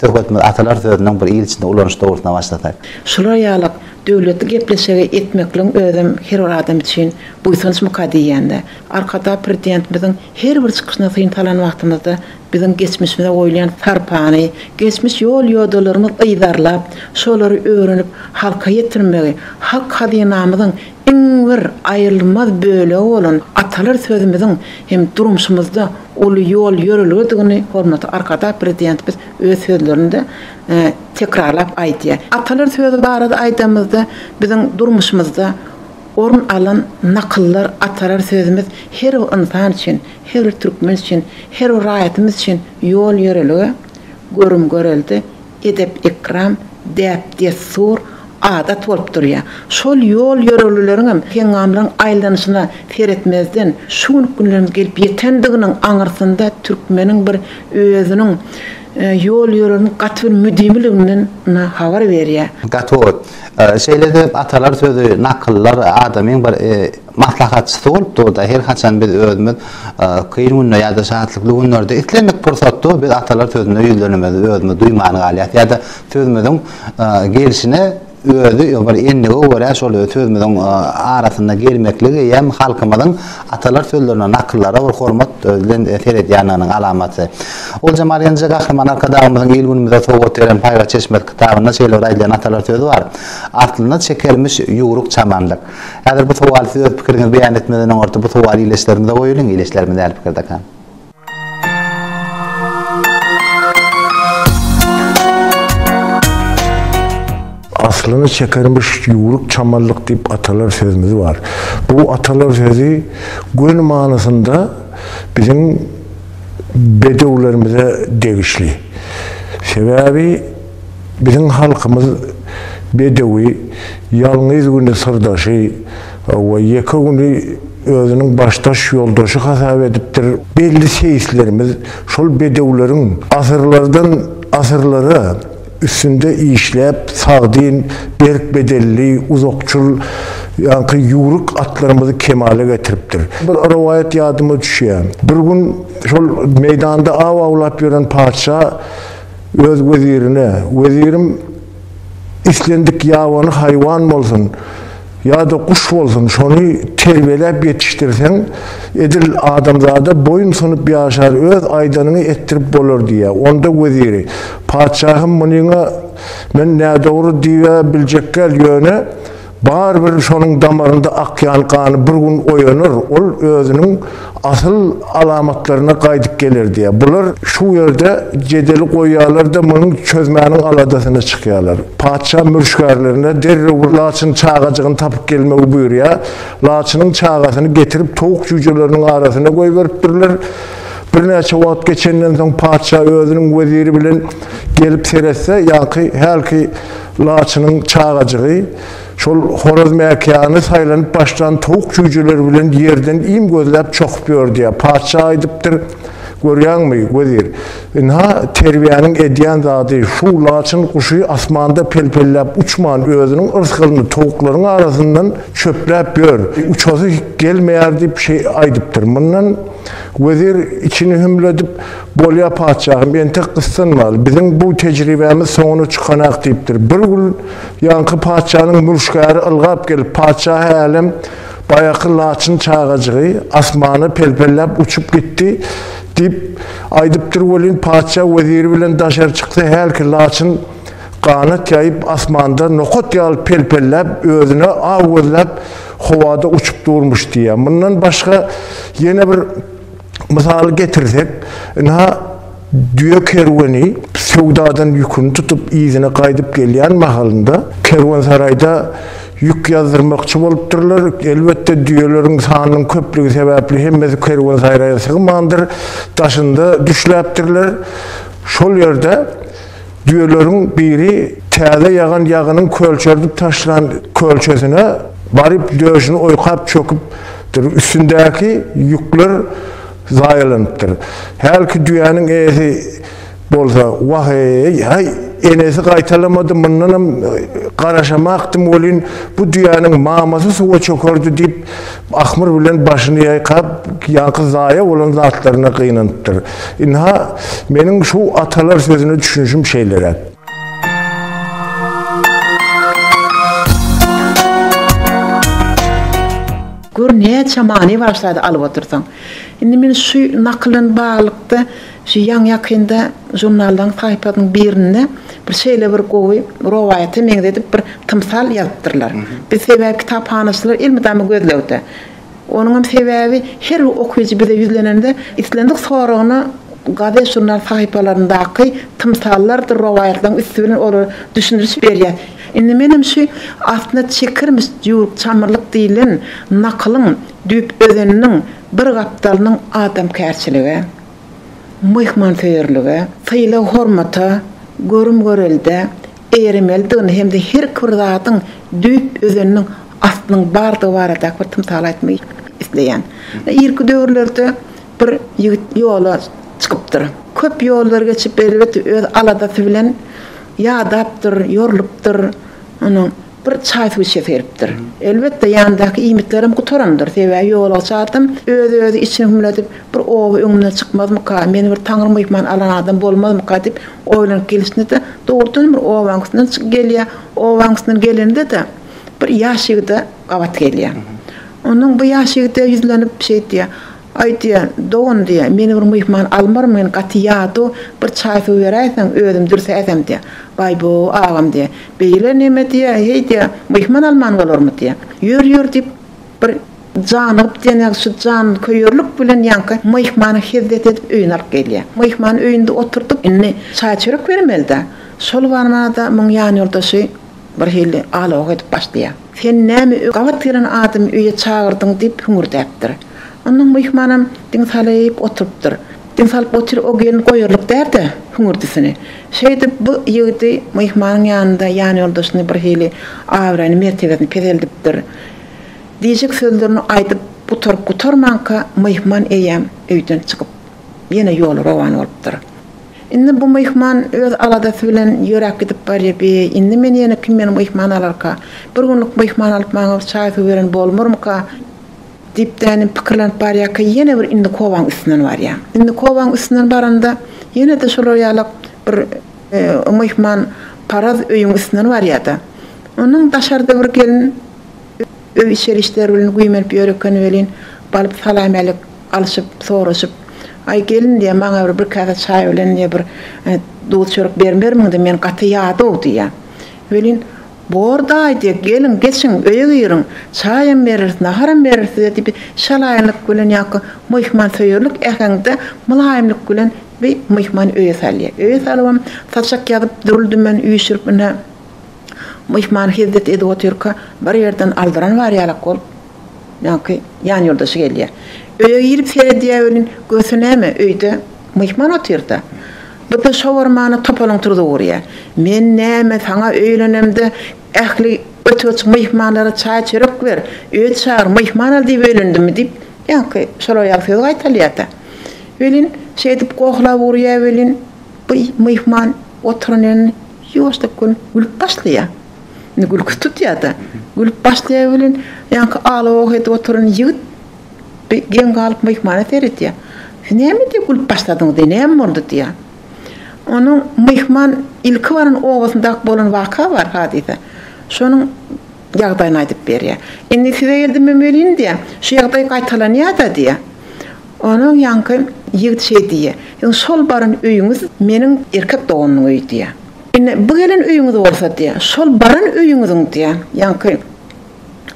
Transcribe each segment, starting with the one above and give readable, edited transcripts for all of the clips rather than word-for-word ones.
töhmetme atalar sözünden bir il içinde ulanış doğrultusuna başlatak. Şular ýalyk döwleti gepleşige etmekliň özüm her bir adam için buýsanyş mukaddiýende. Arkada prezidentimizin her bir çykyşyna syn talan wagtymyzda bizim geçmişimize oýlayan tarpany, geçmiş ýol ýodalarymyz ýydarlap, şolary öwrenip halka ýetirmegi, halk hadynamyzyň iň bir aýrylmaz bölegi bolan atalar sözümiziň hem durmuşymyzda ol ýol ýöreldigini hormaty arkada prezidentimiz öz sözlerinde tekrarlap aýtdy. Atalar sözü barada aýdamyzda bizim durmuşymyzda orun alan nakıllar, atalar sözümüz her insan için, her Türkmen için, her raýatymyz için yol ýöreligi, görüm göreldi, edep ikram, dep desur, adat bolup durýar. Şol yol ýörelileriň peýgamberiniň aýlanyşyna feretmezden şu günlerimiz gelip ýetendiginiň aňyrsynda Türkmeniň bir özüniň yol ýörelini gatwy müdimliginden habar berýär. Gatwy şeylerde atalar sözü nakıllar adamın bir maslahatçısı olup da her haçan biz özümüz kıyın günü ya da şahatlıklı günlerde itlemek fırsatı biz atalar sözünü yüzlerimizi özümüz duymanı galiyat ya da sözümüzün gelişine özü bir enliği uğraş oluyor sözümüzün arasında gelmekligi hem halkımızın atalar sözlerine nakıllara bir hormat feret yanının alamatı. Ol Cemaryence Kahraman arkadağımızın il günümüzde soğuk veren Payga Çeşmet kitabında şeyler aylayan atalar sözü var. Artılığına çekilmiş yuğuruk çamanlık. Eğer bu sual siz öz pikirini beyan etmeden orta bu sual iyileşlerimize koyulun, iyileşlerimize el pikirde kan. Aslını çekermiş yuğuruk çamallık deyip atalar sözümüz var. Bu atalar sözü gün manasında bizim bedevlerimize değişli. Sebebi bizim halkımız bedevi yalnız günü sırdaşı ve yeka günü özünün baştaş yoldaşı hasap ediptir. Belli seyislerimiz şol bedevlerin asırlardan asırlara üstünde işlep, sağdin, berk bedelli, uzakçul, yani yuğuruk atlarımızı kemale getiriptir. Bir rivayet yadıma düşüyor. Bir gün şol meydanda av avlap yören padşah öz vezirine, vezirim islendik yavanı hayvan olsun ya da kuş olsun, şonu terbiyelep yetiştirsen edil adamzada boyun sunup yaşar, öz aydanını ettirip bolur diye. Onda veziri padşahım bununla men ne doğru diye bilecekler yönü bar bir şonun damarında akyan kanı bir gün oyanır, ol özünün asıl alamatlarına kaydık gelir diye. Bunlar şu yerde cedeli koyuyorlar da bunun çözmenin aladasına çıkıyorlar. Padişah mürşkerlerine derri laçın çağacığını tapıp gelmeyi buyuruyor. Laçının çağasını getirip tavuk cücelerinin arasına koyuverip dururlar. Bir neçe vaat geçenden sonra padişah özünün veziri bilen gelip seyretse helki laçının çağacığı şol horoz mekanı saylanıp baştan tavuk cüceleri bilen yerden im gözlep çokpuyor diye. Padişah aydıptır. Görüyor musun vezir? Terbiyenin ediyen zadı şu laçın kuşu asmanda pelpellep uçman özünün ırskılını tavukların arasından çöplep gör. Uçası gelmeyer deyip şey aydıptır. Bundan vezir içini hümledip bolya padişahım ben tek kıssınmalı. Bizim bu tecrübemiz sonunu çıkanak deyiptir. Bir gün yankı padişahının mürşkeri ılgap gelip padişah alem bayakı laçın çağacığı asmanı pelpellep uçup gitti deyip aydıptır olin padişah veziri bilen daşar çıktı helki laçın kanıt yayıp asmanda nokot yal pelpellep özüne ağızlep havada uçup durmuş diye. Bundan başka yine bir misal getirsek düğü kerveni Sevdadan yükünü tutup izine kaydıp gelen mahalında kervansarayda yük yazdırmakçı bolupdurlar. Elbette düğelerin sanının köplüğü sebeple hemmesi kervansaraya sığmandır. Taşında düşlepdirler. Şol yerde düğelerin biri täze yağan yağının kölçerdip taşlan kölçesine barip döşünü oykap çöküp üstündeki yükler zayilanıptır. Her ki düğenin eğisi bolsa vahiy hay enesi qaytalamadı, bundan qaraşamaktım olin, bu dünyanın maması suğa çökürdü deyip, Ahmır bilen başını yaykap, yankı zaya olan zatlarına kıynanıptır. İnha, benim şu atalar sözünü düşünüşüm şeylere. Gör ne çamani başladı alıp otursan. Indi men şu nakılın bağlıkta, şu yan yakında jurnaldan sayfanın birinde bir şeyle bir koy, rovayete men edip bir tımsal yaptırlar. Bir sebep kitaphanasılar ilmidamı gözlewdi. Onun sebebi her okuyucu bize yüzlenende islendik sorunu gazete jurnal sayfalarındaki tımsallardır rovayetlerin üstüne olur düşündürüş berýär. Indi menim şu aslında çekirmiş ýuruk çamyrlyk diýilen nakılın düp özeninin bir gapdalynyň adam kärçiligi, myhmanfeýerligi, syýla hormata, görüm görelde, eremeldigini hemde her bir zatyň düp özeninin aslynyň bardygy barada bir tymsal aýtmak isleýän. Irki döwürlerde bir ýigit ýola çykypdyr. Köp ýollar geçip elbetde öz aladasy bilen ýadapdyr, ýorulupdyr. Onun bir çay suyu şeferipdir. Elbette yanındaki imitlerim kutorandır. Sebebi yola çatım, öz içine hümledip bir oğu önüne çıkmaz mı ka, meni bir tanrı mıyman alan adam bolmaz mı ka deyip oylanıp gelişinde de doğrudan bir oğu vangsından geliyor. Oğu vangsından gelinde de bir yaşıgıda kavat geliyor. Onun bu yaşıgıda yüzlenip şey diye, ay diye, doğun diye, meni bir mıyman almar mı, katiyatı bir çay suyu vereysen, ödüm dürse edem diye. Bay bu ağam diye. Beyle neme diye, hey diye, mıyman alman olur mu diye. Yür deyip bir canıp diye, şu can köyürlük bilen yankı, mıymanı hizdet edip öyün alıp geliyor. Mıymanı öyünde oturduk, inni çay çörük vermeli. Sol varmana da mın yani yoldaşı bir hili ağlığa edip başlıyor. Sen nemi kavat giren adamı öye çağırdın deyip hüngür deyiptir. Onun mıymanım din salayıp oturupdur. Din salıp otur o gelin koyurluk derdi hüngürdisini. Şeyde bu yığdı mıymanın yanında yani yoldasını bir hili avrani mertebesini pezeldipdir. Diyecek sözlerini aydıp kutormanka mıyman eyem öyden çıkıp yine yolu rovan olupdur. Indi bu mıyman öz aladası bilen yörek gidip barya be, indi men yine kim benim mıyman alarka, bir günlük mıyman alıp bana çay su veren bolmur mu ka, dipdenin pikirlenip barya ka yine bir indi kovan üstünden var ya. Indi kovan üstünden baranda yine de şolar yalak bir mıyman paraz öyün üstünden var ya da. Onun daşarda bir gelin öy işler bilen güýmenip ýörekeni welin balyp salamelik alışıp soraşıp ay gelin diye bana bir kasa çay bilen diye bir dul çörek bermermiň de men gaty ýady diýär. Welin borda diye gelin geçin öýe girin çaýym berir, naharam berir diýip şalaýanlyk bilen ýa-da myhman söýürlük ähňde mulaýymlyk bilen bir myhman öýe salýar. Öýe salawam saçak ýadyp duruldum men üýşürüp mene myhman hizmet edip oturka bir yerden aldıran var ýalak bolup ýa-ki ýan ýoldaşy gelýär. Öýe girip serediýä ölün gösünäme öýde myhman oturda. Bu da şowarmany topalan turdy gorýar. Men näme saňa öýlenemde ähli ötüç myhmanlara çay çörek ber, öýe çağır myhman al diýip öýlendimmi diýip ýa-ki şolar ýaly gaýtalýar. Welin şeýdip gohlap urýar welin bu myhman oturan ýoşda gün gülüp başlaýar. Ne gülüp tutýar da. Gülüp başlaýar welin ýa-ki ağlaýar edip oturan ýigit gen galyp myhmana seretýär. Näme diýip gülüp başladyň diýip näme boldy diýär. Onun myhman ilki barın oğuzundak bolan vaka var hadise. Şonun ýagdaýyny aýdyp berýär. Indi size geldim memeliň diýär. Şu ýagdaý gaýtalanýar da diýär. Onun ýaňky ýigit şey diýär. Ýa sol barın öýüňiz meniň erkek doğanyň öýü diýär. Indi bu gelen öýüňiz bolsa diýär. Sol barın öýüňiziň diýär. Ýaňky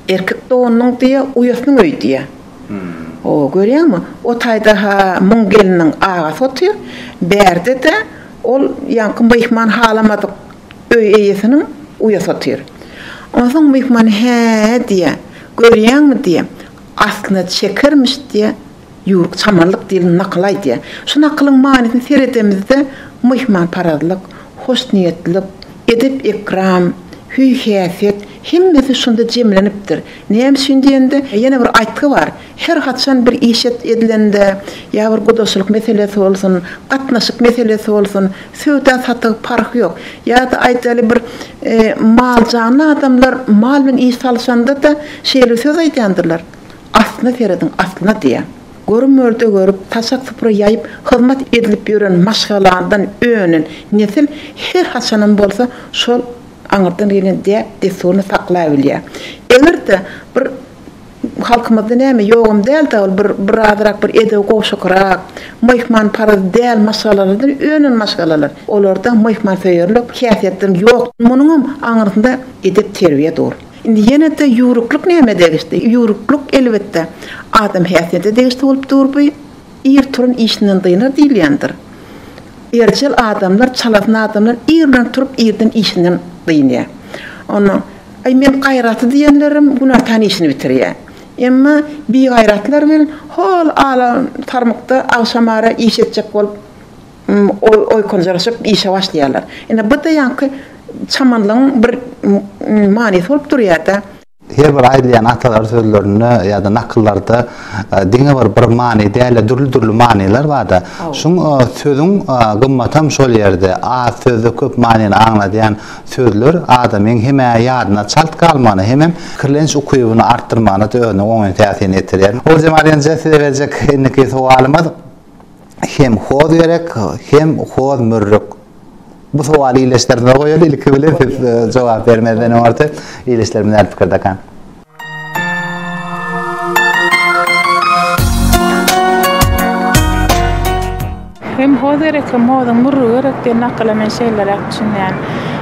erkek doğanyň diýär, uýasynyň öýü diýär. O görýärmi? O taýda ha mung geliniň agasy otyr. Berde de ol ýaňky myhman halamadyk öý eýesiniň uýasy otyr. Onuň myhman he diýär. Görýärmi diýär. Aslynda çekirmiş diýär. Ýuruk çamarlyk diýil nakylaý diýär. Şu nakylyň manysyn seredemizde myhman paradlyk, hoş niýetlik, edip ikram, hüýhäsiýet Himmesi şunda cemlenipdir. Näme üçin diýende ýene bir aýtgy bar. Her haçan bir işet edilende, ýa bir godaşlyk meselesi bolsun, gatnaşyk meselesi bolsun, söwda satyk fark ýok. Ýa da aýtdaly bir mal janly adamlar mal bilen iş salşanda da şeýle söz aýtýandyrlar. Aslına feredin, aslına diýe. Görmörde görüp, taşak sıpırı yayıp, hizmet edilip yürün maşgalandan öğünün nesil her haçanın bolsa şol aňyrdan gelende desony saklaýbilýär. Eger de bir halkymyzda näme ýogum däl de bir azyrak bir edew goşukrak, mehman paraz däl maşgalalardan öňün maşgalalar. Olarda mehman feýerlik häsiýetden ýok. Munyň aňyrda edep terbiýe dur. Indi ýene de ýurukluk näme degişdi? Ýurukluk elbetde adam häsiýetinde degişdi bolup durby. Ir turun işinden dynar diýilýändir. Erçel adamlar, çalasyn adamlar irden turup irden işinden dyňýar. Onu ay men gaýraty diýenlerim bular tanyşyny bitirýär. Emma bir gaýratlar bilen hol ala tarmykda awşamara iş etjek bolup oy konjaraşyp işe başlaýarlar. Ene bu da ýanky çamanlygyň bir manysy bolup durýar-da. Her bir aýdylýan atalar sözlerini ýa-da nakyllarda diňe bir many däle dürli manylar barda. Şuň sözüň gymmatam şol ýerde a sözü köp manyny aňladýan sözler adamyň hem ýadyna çalt galmany hem kirlenç okuýuny artdyrmany da öňe oňy täsir etdirýär. O jamaryan size berjek indi sowalymyz hem hod gerek hem hod mürrük. Bu sowal ileşlerine goýaly ilki bilen jogap bermeden orta ileşler bilen pikirde kan. Hem hodere hem hodun murrugerek diye nakalamen şeyler akçınlayan.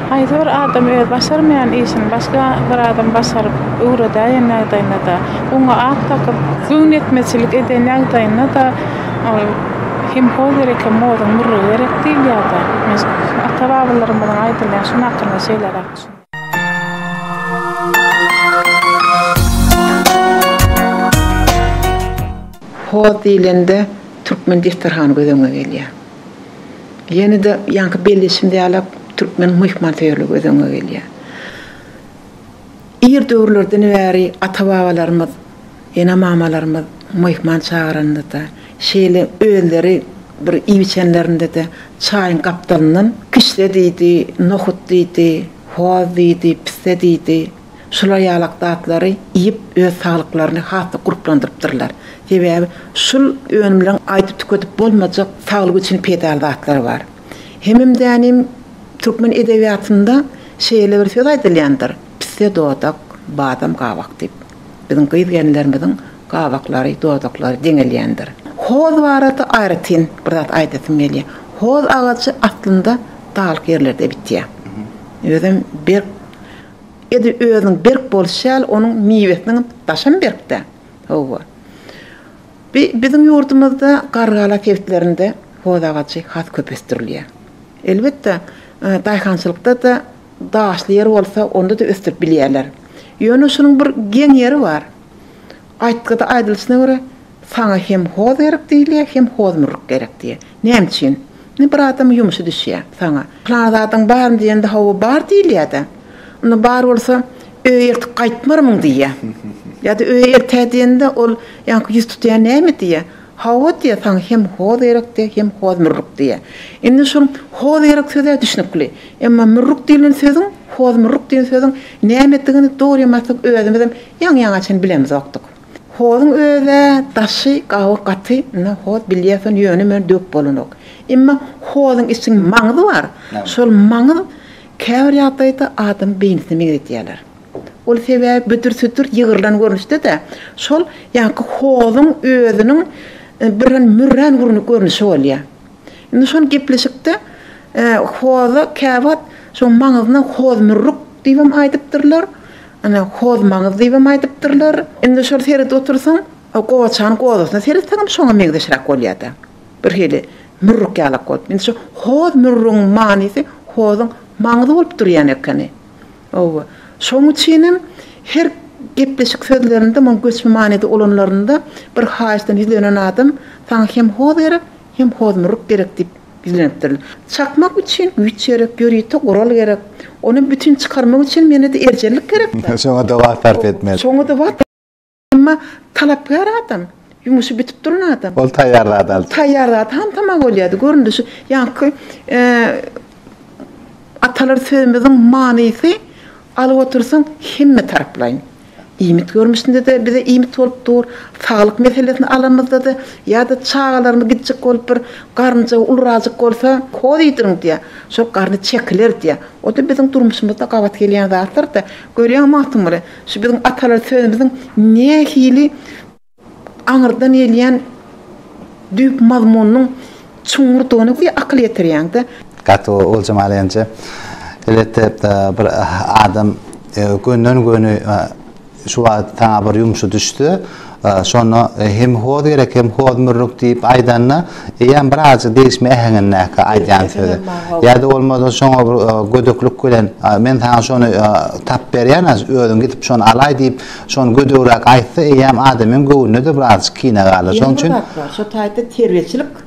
Hayır adam başarmayan işin başka bir adam başarıp uğrada yanayda da ona at takıp günnetmesilik eden yanayda da hem hodere hem hodun murrugerek değil ya da atababalarımdan aydınlayan şu nakalamen şeyler akçın. Hod dilinde Türkmen defterhany gözüňe gelýär. Ýene de ýanky belleşimde alap Türkmen mehman feýerligi gözüňe gelýär. Ir döwürlerden bäri ata-babalarymyz, ene mamalarymyz mehman çağıranda da şeýle öýleri bir iýiçenlerinde de çaýyň gapdalynyň kişle diýdi, nohut diýdi, hoz diýdi, pisse diýdi. Şular ýalak datlary iýip öz saglyklaryny hatda guruplandyrypdyrlar. Sebäbi şul öňüm bilen aýdyp tüketip bolmajak saglyk üçin pedal datlary bar. Hemimdänim Türkmen edebiýatynda şeýle bir söz aýdylýandyr. Pisse dodak, badam gawak diýip. Biziň gyýdgenlerimiziň gawaklary, dodaklary deňelýändir. Hoz barada aýratyn bir zat aýdysym gelýär. Hoz agaçy aslynda dağlyk ýerlerde bitýär. Özüm bir özüň berk bolşal onuň miwesini taşan berkde. Owa. Biziň ýurdumyzda gargala kewitlerinde hoz agaçy has köpestirilýär. Elbetde daýhançylykda da daşly ýer bolsa onda da östürip bilýärler. Ýöne şunyň bir geň ýeri bar. Aýtgada aýdylşyna görä saňa hem hoz gerek diýilýär, hem hoz mürrük gerek diýär. Näme üçin? Ne bir adam ýumuşy düşýär saňa. Planadan barmy diýende hawa bar diýilýär-de. Onu bar bolsa öýert gaýtmarmyň diýär. Ýa-da öýert tädiýende ol ýanky ýüz tutýan näme diýär? Hawa diýär saňa hem hoz gerek diýär, hem hoz mürrük diýär. Indi şu hoz gerek söze düşünipli. Emma mürrük diýilen sözüň, hoz mürrük diýilen sözüň näme etdigini dogry ýa-da özümizem ýaňy açan bilemiz okdyk. Hozun öze taşı gawa gaty, hoz bilýärsen ýöne men döp bolanok. Emma hozun için maňy bar. Şol maňy käbir ýagdaýda adam beýnisini meňzetýärler. Ol sebäbi bütür-sütür ýygyrlan görnüşde de şol ýanky hozun özüniň bir mürrän görnüşi bolýar. Indi şol gepleşikde hoza käbat şol maňyzyna hoz mürrük diýip aýdypdyrlar. Ana hoz maňyz diýip aýdypdyrlar. Indi şol seride otursaň, o gowaçan gowasyna seride taňam şoňa meňzeşrak bolýar-da. Bir hili mürrük ýalak bolup. Indi şu hoz mürrüň manysy hozun maňyzy bolup durýan ekeni. Owa. Şoň üçin her gepleşik sözlerinde men göçme manyda olanlarynda bir haýsdan izlenen adam saňa hem hoz gerek, hem hoz mürrük gerek diýip bilinipdir. Çakmak için güç gerek, görüyte kural gerek. Onu bütün çıkarmak için mene de ercelik gerek. Şoňa da wagt sarf etmeli. Soňra da wagt ama talapkar adam. Yumuşu bitip duran adam. Ol taýýarlady. Taýýarlady ham tamam bolýardy. Göründüsü ýa-ki atalar sözümizin manysy alyp otursaň hemme taraplayın. İyimit görmüşsünde de bize iyimit olup dur, sağlık meselesini alamızda da ya da çağalarını gidecek olup bir karnıca ulrazık olsa kodiydirin diye, şu karnı çekilir diye. O da bizim durmuşumuzda qavat gelen zatlar da görüyen mahtumları. Şu bizim atalar sözümüzün ne hili anırdan eleyen düp mazmunun çuңurduğunu bir akıl yetiriyen de. Gato olcamalyňça elbetde bir adam gönden göni şu taňa bir ýumşy düşdi. Şonu hem hod gerek hem hod mürrük diýip aýdanna ýa biraz değişme ähengennäke aýdan söýdi. Ýa-da bolmasa şoňa bir gödöklük bilen men taňa şonu tap berýän özüň gidip şonu alay diýip şonu gödögrek aýtsa ýa adamyň göwnüne de biraz kine galar. Şoň üçin şu taýda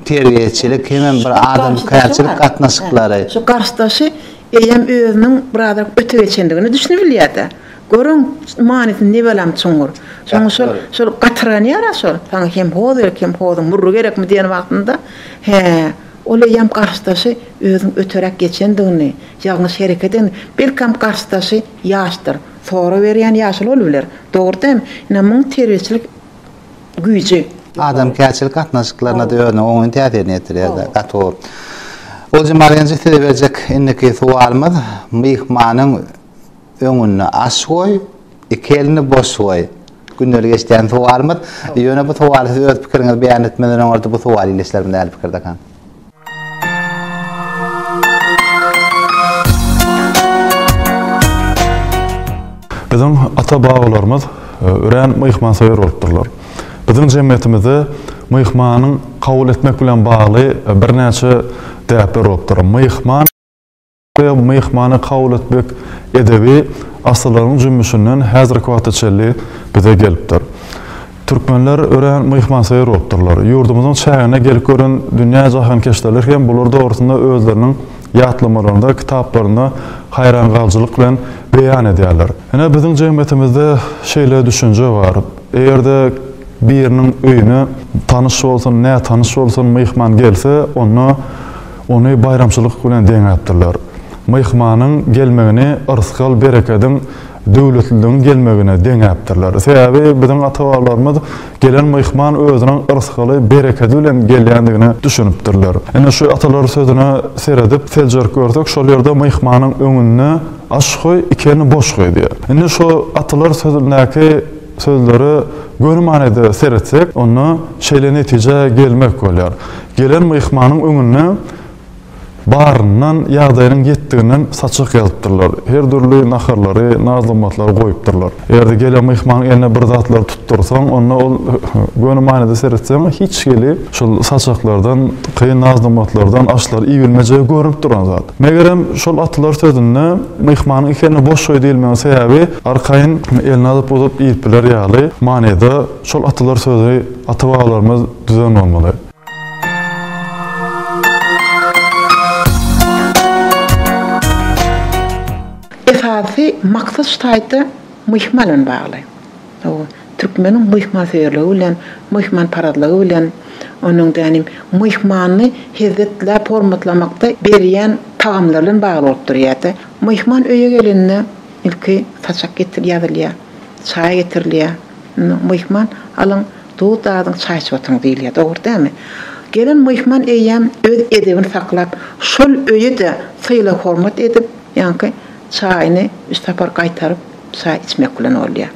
terbiýetçilik hem bir adam kaýatçylyk gatnaşyklary. Şu garşdaşy ýa özüniň biraz öte geçendigini düşünüp bilýärdi. Görün manetini ne belam çuңur. Şoň şol gatyran ýara şol. Taň hem hodur murru gerekmi diýen wagtynda ole ýam garşdaşy özüň öterek geçendigini, ýalňyş hereketini belkam garşdaşy ýaşdyr. Sonra berýän ýaşly bolýar. Dogry-da näme terbiýetçilik güýji. Adam kaýatçylyk gatnaşyklaryna da öňe oňun täsirini etdirýär. Gato. Olcamalyňça tede berjek inneki sualymyz mihmanyň öňüne aşgoý, iki boş goý. Günleri geçden sualymyz. Ýöne bu sualy siz öz pikiriňizi beýan etmeden orada bu sualy ile işler bilen pikirde kan. Bizim ata-babalarymyz ören myhman soýar bolupdyrlar. Bizim jemgyýetimizde myhmanyň kabul etmek bilen bagly birnäçe däpler bolupdyr. Myhmany kabul etmek edebi aslaryň jümmüşinden häzirki wagtda çelli bize gelipdir. Türkmenler ören myhman soýar bolupdyrlar. Ýurdumyzyň çägine gelip gören dünýä jahan keşderler hem bular dogrusynda özleriniň ýatlamalarynda, kitaplarynda haýran galyjylyk bilen beýan edýärler. Ene biziň jemgýetimizde şeýle düşünje bar. Egerde biriniň öýüne tanyş bolsun, nä tanyş bolsun myhman gelse, onu bayramçylyk bilen deňäpdirler. Myhmanyň gelmegini ırskal berekediň döwletliligiň gelmegine deňäpdirler. Sebäbi biziň ata-babalarymyz gelen myhman özüniň ırskaly berekedi bilen gelýändigini düşünipdirler. Ene şu atalar sözüne seredip seljerk gördük, şol ýerde myhmanyň öňüne aş goý, ikeni boş goý diýer. Ene şu atalar sözündäki sözleri gönü manada seretsek, onu şeýle netije gelmek bolýar. Gelen myhmanyň öňüne barından ýagdaýynyň ýetdiginden saçyk ýazypdyrlar. Her türlü naharlary, nazlamatlary goýupdyrlar. Eger gelen myhmanyň eline bir zatlar tuttursaň, onu ol gönü manada seretseň hiç geli şol saçaklardan, kıyın nazlamatlardan aşlar iyi bilmejegi görüp duran zat. Megerem şol atlar sözünde myhmanyň ikeni boş goý diýilmegi sebäbi arkaýyn eline alyp bolup ýitpiler ýaly manada şol atlar sözü ata-babalarymyz düzen bolmaly. Esasy maksat ştaýda myhman bagly. O türkmeniň myhman söýerligi bilen, myhman paradlygy bilen, onuň dänim myhmany hezetlep hormatlamakda berýän tagamlar bilen bagly bolup durýar. Myhman öýe gelende ilki saçak getirýär, çay getirilýär. Myhman alyň dowdadyň çay içýär diýilýär, dogry-dämi? Gelen myhman eýem öz edebini saklap, şol öýede syýla hormat edip, ýa-ni çayını üstapar qaytarıp çay içmek bilen bolýar.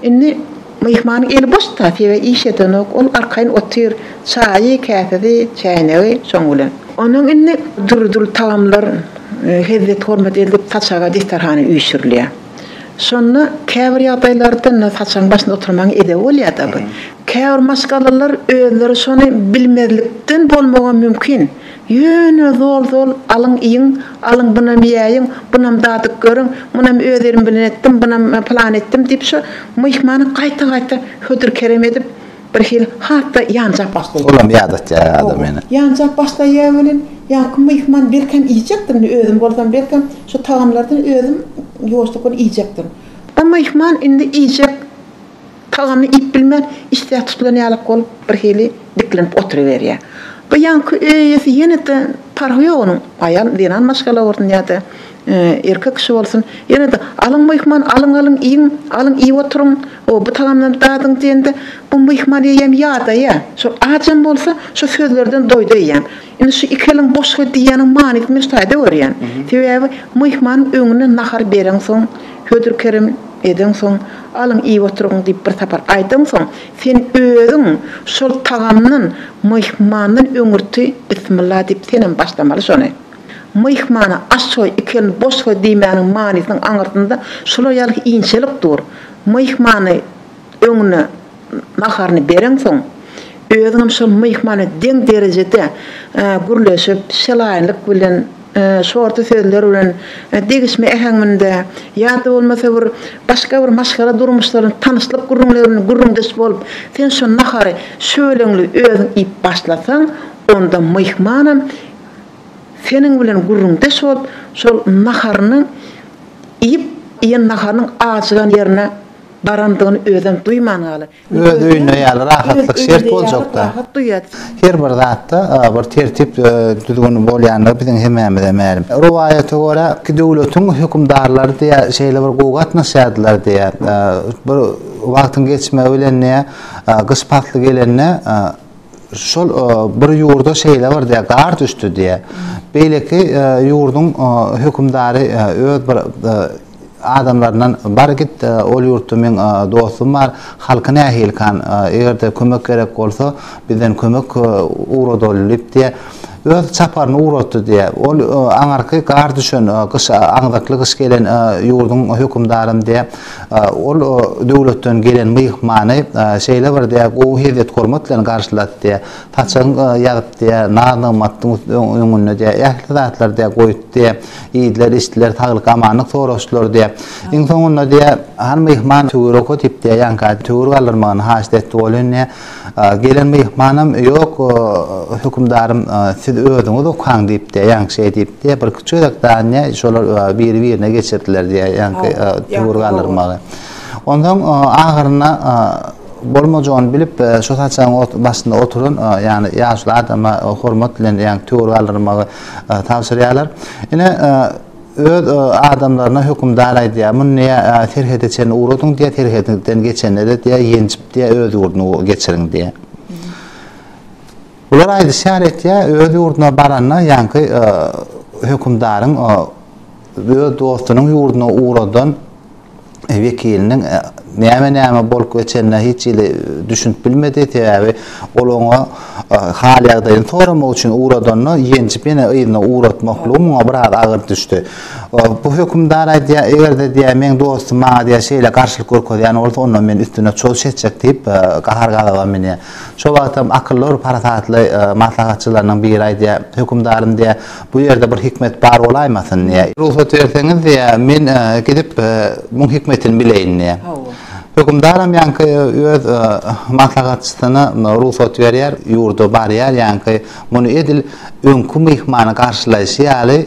Indi myhmanyň eli boşda we iş eden ol arkaýyn otyr çaýy, käsedi, çäýneги şoň bilen. Onuň indi dur tagamlar hezet hormat edilip taçaga distarhany üýşürilýär. Şonu käbir ýagdaýlarda taçaň başynda oturmaň ede bolýar da bu. Käbir maskalalar özleri şonu bilmezlikden bolmagan mümkin. Yöne zol alyň iň, alyň bunam ýaýyň, bunam dadyk görüň, bunam özerim bilen etdim, bunam plan etdim diýip şu myhmany gaýta hödür kerem edip bir hil hatta yancak başlayır. Olam yadat ya adam yani. Yancak başlayabilin. Yankı mihman belkem yiyecektim özüm boldan belkem şu taamlardan özüm yoğuştukunu yiyecektim. O mihman indi yiyecek taamını ip bilmän istihar tutulan yalık olup bir hili diklenip oturuverýär. Bu yankı öýesi ýene-de parhaya onun ayal dinan maşgala ortun ýa-da erkek kişi bolsun ýene-de alyň mihman alyň iň oturun o bu taamdan dadyň diýende bu mihman ýem ýa-da ýa şu ajam bolsa şu sözlerden doýdy ýa. Indi şu ikeliň boşga diýeniň manyk mestajda görýän. Sebäbi mihman öňüne nahar bereň soň hödür kerim eden soň alyň iň oturun diýip bir tapar aýdan soň sen özüň şol tagamnyň mihmanyň öňürti bismillah diýip senen başlamaly şonu. Mihmana aşsoy ikeliň boşga diýmäniň manysyny aňyrtynda şolay ýaly iňçilik dur. Mihmany öňüne naharny bereň soň özüň şol mihmany deň derejede gürleşip şelaýynlyk bilen şorty sözler bilen degişme ähäňminde ýa-da bolmasa bir başga bir maşgala durmuşlaryň tanyşlyk gurrundeş bolup sen şu nahary şöleňli özüň ip başlasaň onda mihmanam senin bilen gurrundeş bolup şol naharynyň ip ýen naharynyň açylan ýerine barandygyny özüm duýmanaly. Öýüne ýaly rahatlyk şert boljak da. Rahat duýat. Her bir zatda bir tertip düzgün bolýanlygy biziň hemmämizde mälim. Riwayata görä ki döwletiň hökümdarlary diýä şeýle bir gogat nasihatlar diýä bir wagtyň geçme bilen gyspaty gelenne şol bir ýurda şeýle bir diýä gar düşdi diýä. Beýleki ýurduň hökümdary öz bir adamlardan bar git ol ýurtda men dostum bar halkyna ähilkan egerde kömek gerek bolsa bizden kömek uğradylyp diye öz çaparny uğratdy diye ol aňarky gar düşen gys aňdakly gys gelen ýurduň hökümdarym diye ol döwletden gelen mihmany şeýle bir diye o hezet hormat bilen garşylat diye taçan ýagyp diye nanymatdyň öňüne diye ähli zatlar diye goýup diye iýdiler işler taglyk amanyk soraşdylar diye iň soňunda diye han mihman töwere kötip diye ýanka töwere alyrmagyny haşdetdi bolýan gelen mihmanam ýok hökümdarym siz özüňiz okaň diýip diye ýanky şey diýip diye bir küçükden şolar bir-birine geçirdiler diye ýanky töwere alyrmagy. Ondan ahyryna bolmajan bilip şu taçaň başynda oturun ýani ýaşly adama hormat bilen ýanky töwere alyrmagy tawsiýeler. Ine öz adamlaryna hökümdar aýdýar, muny terhet etsen uğradyň diýe terhetden geçenlere diýe ýençip diýe öz ýurduny geçiriň diýe. Ular aýdyşýar etýär, öz ýurduna baranna ýanky hökümdaryň öz dostunyň ýurduna uğradan wekiliniň näme bolup geçenine hiç ile düşünüp bilmedi diýäbi olaňa hal ýagdaýyny soramak üçin uğradanyny ýençip ýene ýyna uğratmakly oňa bir agyr düşdi. Bu hökümdar aýdýar, egerde diýär men dostum maňa diýär şeýle garşylyk görkezýän bolsa onda men üstüne çöz etjek diýip gahar galawa meni. Şo wagtym akylly paratatly maslahatçylarynyň biri aýdýar, hökümdarym diýär bu ýerde bir hikmet bar bolaýmasyn diýär. Ruhsat berseňiz diýär men gidip bu hikmetini bileýin diýär. Hökümdarım ýanky öz maslahatçysyna ruhsat berýär, ýurda barýar ýanky muny edil öňkü mihmany garşylaýşy ýaly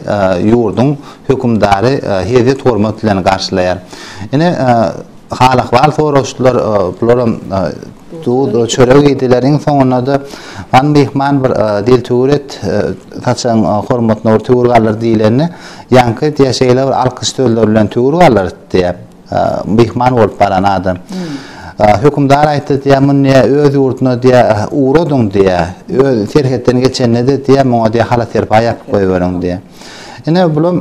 ýurduň hökümdary hezet hormat bilen garşylaýar. Ine halak wal soraşdylar bular tu çörek ýedileriň soňunda han mihman bir dil töwret taçan hormatna töwür galar diýileni ýanky diýe şeýle bir alkyş sözler bilen töwür galar diýip mihman bolup baran adam. Hökümdar aýtdy diýär muny öz ýurduna diýär uğradyň diýär. Öz terhetden geçende de diýär muňa diýär hala terpa ýapyp goýberýän diýär. Ine bular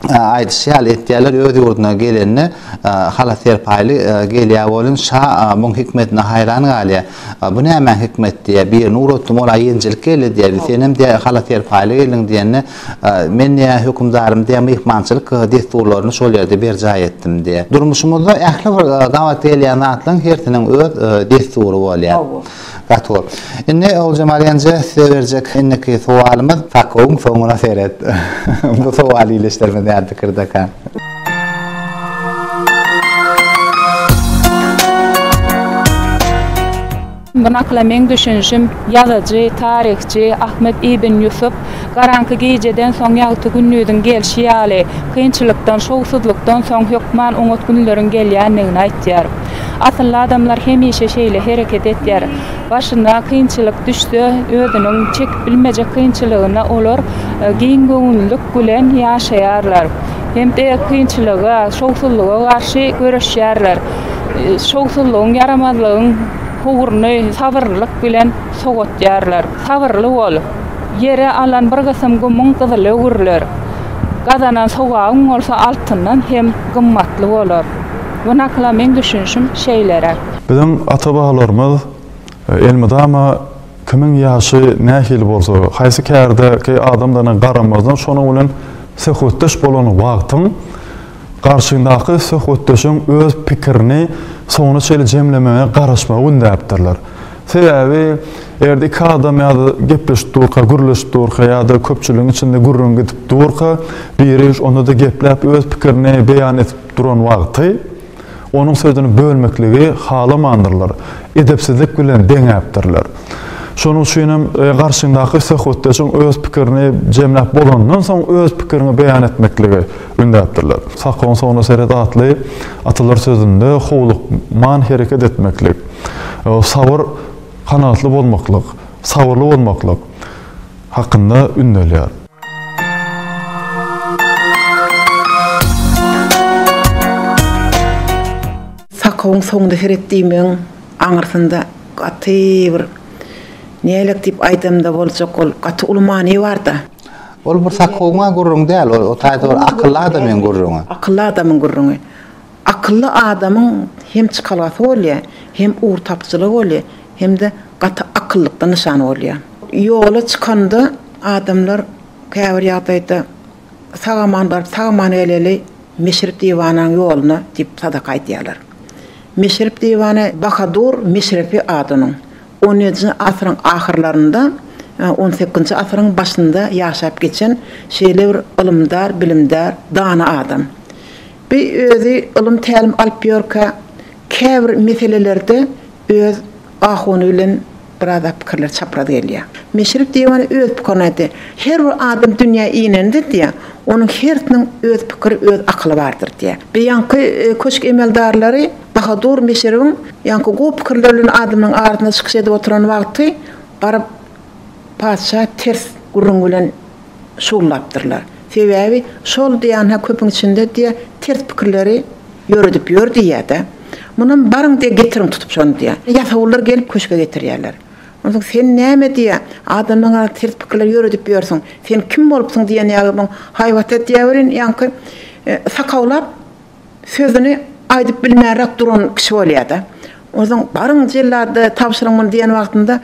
aýdyşýar etdiler öz ýurduna gelenne hala terpaýly gelýär bolun şa bu hikmetine hayran galýar. Bu näme hikmet diýär bir uğratdym ola ýençilik geldi diýär. Senem diýär hala terpaýly gelin diýende men diýär hökümdarym diýär mihmançylyk desturlaryny şol ýerde berjay etdim diýär. Durmuşymyzda ähli bir gawat gelýän atlaň hertiniň öz destury bolýar. Gator. Indi ol Cemalýanje size berjek inneki sualymyz takoň soňuna seret. Bu sual ile işlerime değerli fikirdekan. bu nakla men düşünşüm yazıcı, tarihçi Ahmet İbn Yusuf Garanky gejeden soň ýagty günnüdin gelşi ýaly, kynçylykdan, şowsuzlukdan soň hukman oňat günlerin gelýändigini aýtýar. Asylly adamlar hemişe şeýle hereket etýär. Başyna kynçylyk düşse, özüniň çek bilmejek kynçylygyna olar giň göňüllük bilen ýaşaýarlar. Hem de kynçylyga, şowsuzlyga garşy göreşýärler. Şowsuzlygyň yaramazlygyň howurny sabırlyk bilen sogatýarlar. Sabırly bol. Yere alan bir gysym gumyň gyzyly öwürler. Gazanan sowagyň bolsa altyndan hem gymmatly bolar. Bu nakla men düşünşüm şeýlere. Bizim ata-babalarymyz elmydama kimin ýaşy nähil bolsa, haýsy kärde adamlaryň garamazdan şonuň bilen söhbetdeş bolan wagtyň garşyndaky söhbetdeşiň öz pikirini soňra şeýle jemlemäge garaşmagy ündäpdirler. Sebebi erde iki adam ýa-da gepleşip durka, gürleşip durka ýa-da köpçüligiň içinde gürrün gidip durka, biri onda da gepläp öz pikirini beýan etip duran wagty onun sözüni bölmekligi halamandyrlar. Edepsizlik bilen deňäpdirler. Şonuň üçin hem garşyndaky söhbetdeşiň öz pikirini jemläp bolandan soň öz pikirini beýan etmekligi ündäpdirler. Sakon soňra seret atly atalar sözünde howlukman hereket etmeklik. Sabır kanatlı bolmaklyk, sabırlı bolmaklyk hakynda ündälýär. Sakoň soňda heretdiýimin aňyrsynda gaty bir nälik diýip aýdymda boljak ol gaty ulmany barda. Ol bir sakoňa gurrun däl, o taýda bir akylly adamyň gurruny. Akylly adamyň gurruny. Akıllı adamın hem çıkalatı oluyor, hem uğur tapçılığı oluyor, hem de katı akıllıkta nişanı oluyor. Yola çıkanda adamlar käbir ýagdaýda sagaman eleli Meşrep divananyň yoluna dip sadaka aýdýarlar. Meşrep divanı Bahadur Meşrepi adynyň 17-nji asyryň ahyrlarynda 18-nji asyryň başynda ýaşap geçen şeýle bir ilmdar, bilimdar, dana adam. Bir özü ilim tälim alyp ýörkä käbir meselelerde öz ahuny bilen biraz pikirler çaprady gelýär. Meşrep diýany öz pikirini her bir adam dünýä iýnende diýär. Onun hertiniň öz pikiri, öz akyly bardyr diýär. Beýanky köşk emeldarlary Bahadur Meşrepiň ýanky gowy pikirler bilen adamyň ardyna çykyş edip oturan wagty barap paşa ters gurrun bilen şuglapdyrlar. Sebebi şol diýän köpüň içinde diýär ters pikirleri ýöredip ýördi ýa-da. Munun barıň diýe getirin tutup şonu diýär. Ýa-da gelip köşke getirýärler. Ondan sen näme diýär? Adamyň ters pikirleri ýöredip ýörsiň. Sen kim bolupsyň diýen ýagyň haýwat etýärin, ýanky sakawlap sözüni aýdyp bilmärek duran kişi bolýar-da. Ondan barıň jellarda tapşyryňmy diýen wagtynda